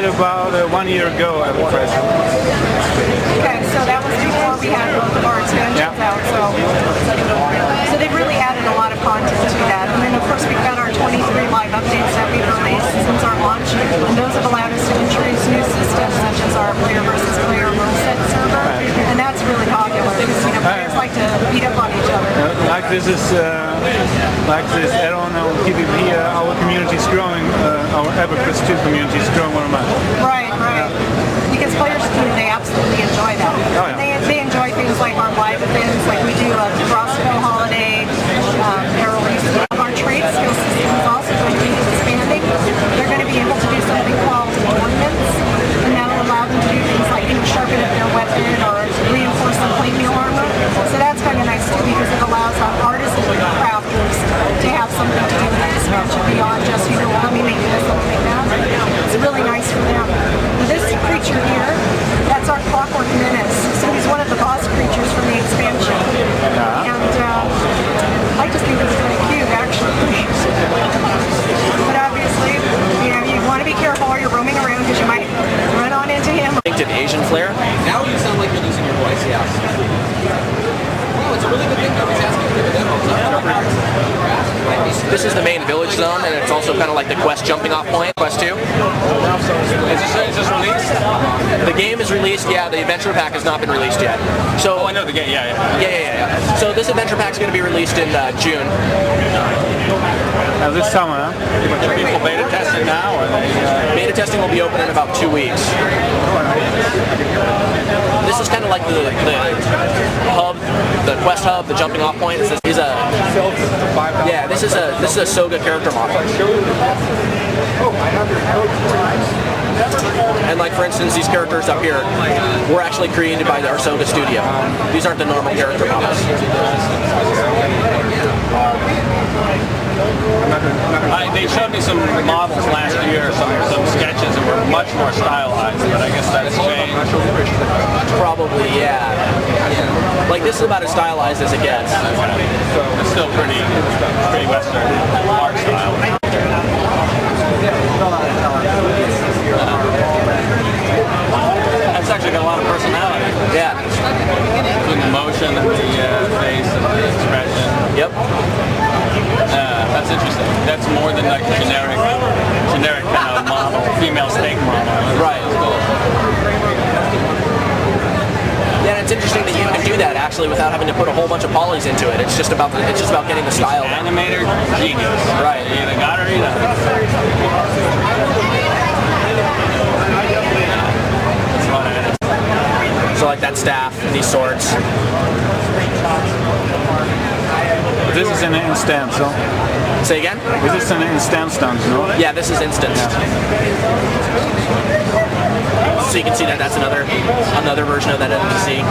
about 1 year ago at Everquest. Okay, so that was before we had both of our expansions out. So they've really added a lot of content to that. And then of course we've got our 23 live updates that we've released since our launch. And those have allowed us to introduce new systems such as our player versus player rule set server. And that's really popular because players like to beat up on each other. Like this add-on on PvP, our community is growing, our Everquest 2 community is growing very much. Right. Because players, they absolutely enjoy that. Oh, yeah. They enjoy things like our live events, like we do a Crossbow Holiday, they're releasing our trade skill system is also going to be expanding. They're going to be able to do something called ornaments, and that'll allow them to do things like sharpen up their weapon or reinforce the plate meal armor. So that's kind of nice too because it allows artisans and crafters to have something to do with the expansion beyond just, let me make this, let me make that. It's really nice for them. This creature here, that's our Clockwork Menace. So he's one of the boss creatures from the expansion. And I just think he's kind of cute, actually. But obviously, you want to be careful while you're roaming around because you might run on into him. Distinctive Asian flair. Now you sound like you're losing your voice, yeah. Well, it's a really good thing nobody's asking for the demos. This is the main village zone, and it's also kind of like the quest jumping off point, Quest 2. Is this released? The game is released, yeah, the adventure pack has not been released yet. So I know the game, yeah. So this adventure pack is going to be released in June. This summer, Are people beta testing now? Or Beta testing will be open in about 2 weeks. This is kind of like the hub, the quest hub, the jumping off point. This is a Soga character model. And like for instance, these characters up here were actually created by our Soga studio. These aren't the normal character models. They showed me some models last year, some sketches that were much more stylized, but I guess that's changed. Probably, yeah. Like this is about as stylized as it gets. It's still pretty Western art style. That's actually got a lot of personality. Yeah. Between the motion and the face and the expression. Yep. That's interesting. That's more than like a generic kind of model, female steak model. Right. Yeah, and it's interesting that you can do that actually without having to put a whole bunch of polys into it. It's just about getting the style. Animator genius. Right. You either got it or you don't. So like that staff, these swords. this is an instance, so? Say again? This is an instance, no? Yeah, this is instanced. So you can see that that's another version of that NPC.